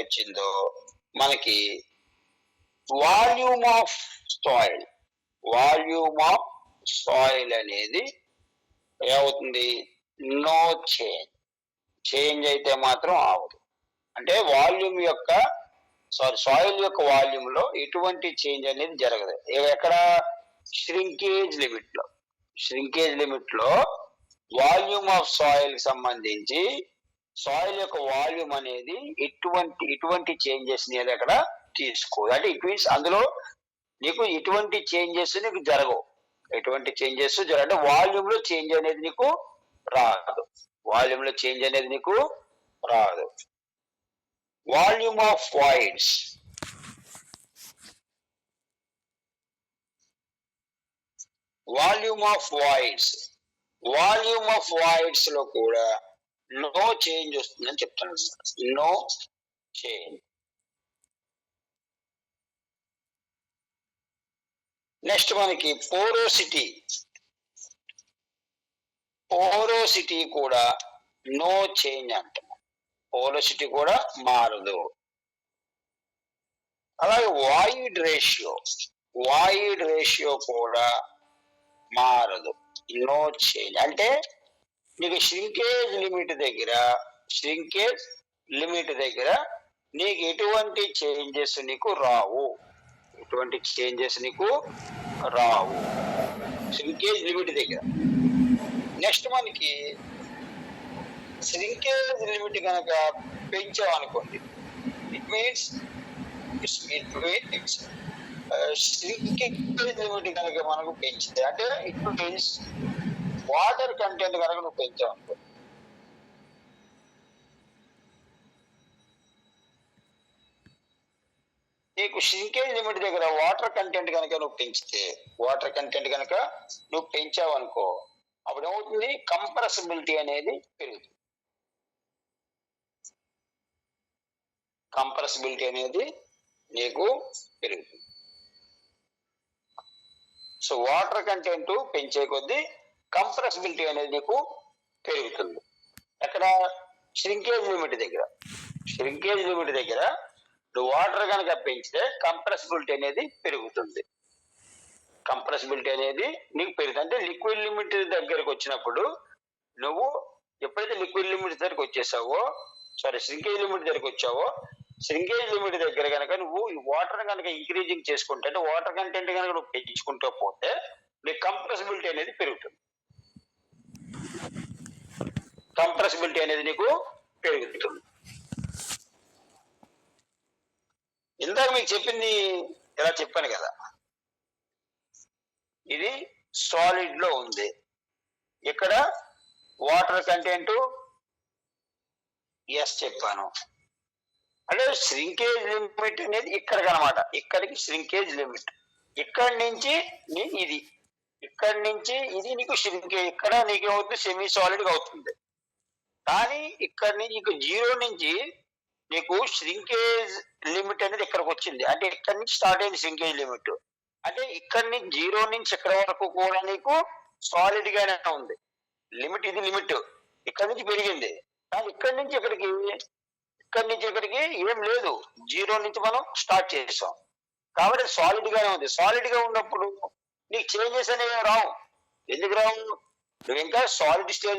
వచ్చిందో మనకి volume of soil అనేది ఏమవుతుంది? నో చేంజ్ అయితే మాత్రం అవదు. అంటే వాల్యూమ్ యొక్క సాయిల్ యొక్క వాల్యూమ్ లో ఎటువంటి చేంజ్ అనేది జరగదు. ఎక్కడ? శ్రింకేజ్ లిమిట్ లో వాల్యూమ్ ఆఫ్ సాయిల్ కి సంబంధించి సాయిల్ యొక్క వాల్యూమ్ అనేది ఎటువంటి చేంజెస్ అనేది అక్కడ తీసుకోదు. అంటే ఇట్ మీన్స్ అందులో నీకు ఎటువంటి చేంజెస్ నీకు జరగవు. అంటే వాల్యూమ్ లో చేంజ్ అనేది నీకు రాదు. వాల్యూమ్ ఆఫ్ వాయిడ్స్ లో కూడా నో చేంజ్ వస్తుందని చెప్తున్నాను. No change. నెక్స్ట్ మనకి పోరోసిటీ కూడా నో చేంజ్ అంటున్నాం. పోరోసిటీ కూడా మారదు. అలాగే వాయిడ్ రేషియో కూడా మారదు. No change. అంటే నీకు శ్రింకేజ్ లిమిట్ దగ్గర నీకు ఎటువంటి చేంజెస్ నీకు రావు. శ్రింకేజ్ లిమిట్ దగ్గర. నెక్స్ట్ మనకి శ్రింకేజ్ లిమిట్ కనుక పెంచామనుకోండి, ఇట్ మీన్స్ శ్రింకేజ్ లిమిట్ కనుక మనకు పెంచితే, అంటే ఇట్ మీన్స్ వాటర్ కంటెంట్ కనుక నువ్వు పెంచావనుకో, నీకు శ్రింకేజ్ లిమిట్ దగ్గర వాటర్ కంటెంట్ కనుక నువ్వు పెంచావనుకో, అప్పుడు ఏమవుతుంది? కంప్రెసిబిలిటీ అనేది పెరుగుతుంది. నీకు పెరుగుతుంది. సో వాటర్ కంటెంట్ పెంచే కొద్దీ కంప్రెసిబిలిటీ అనేది నీకు పెరుగుతుంది. ఎక్కడ? శ్రింకేజ్ లిమిట్ దగ్గర నువ్వు వాటర్ కనుక పెంచితే కంప్రెసిబిలిటీ అనేది పెరుగుతుంది. అంటే లిక్విడ్ లిమిట్ దగ్గరకు వచ్చినప్పుడు నువ్వు ఎప్పుడైతే శ్రింకేజ్ లిమిట్ దగ్గరకు వచ్చావో, శ్రింకేజ్ లిమిట్ దగ్గర కనుక నువ్వు వాటర్ కనుక ఇంక్రీజింగ్ చేసుకుంటే, అంటే వాటర్ కంటెంట్ కనుక నువ్వు పెంచుకుంటూ పోతే నీ కంప్రెసిబిలిటీ అనేది పెరుగుతుంది. నీకు పెరుగుతుంది. ఇందాక మీకు చెప్పింది ఇలా చెప్పాను కదా, ఇది సాలిడ్ లో ఉంది. ఇక్కడ వాటర్ కంటెంట్ ఎస్ చెప్పాను. అంటే శ్రింకేజ్ లిమిట్ అనేది ఇక్కడికి అనమాట. ఇక్కడికి శ్రింకేజ్ లిమిట్. ఇక్కడి నుంచి నీకు శ్రింకేజ్, ఇక్కడ నీకు ఏమవుతుంది? సెమీ సాలిడ్ గా అవుతుంది. కానీ ఇక్కడ నుంచి నీకు 0 నుంచి నీకు శ్రింకేజ్ లిమిట్ అనేది ఇక్కడికి వచ్చింది. అంటే ఇక్కడ నుంచి స్టార్ట్ అయింది శ్రింకేజ్ లిమిట్. అంటే ఇక్కడ నుంచి 0 నుంచి ఇక్కడ వరకు కూడా నీకు సాలిడ్ గానే ఉంది. ఇది లిమిట్ ఇక్కడ నుంచి పెరిగింది. కానీ ఇక్కడి నుంచి ఇక్కడికి ఏం లేదు. 0 నుంచి మనం స్టార్ట్ చేసాం కాబట్టి సాలిడ్ గానే ఉంది. సాలిడ్ గా ఉన్నప్పుడు నీకు చేంజెస్ అనేవి రావు. ఎందుకు రావు? నువ్వు ఇంకా సాలిడ్ స్టేజ్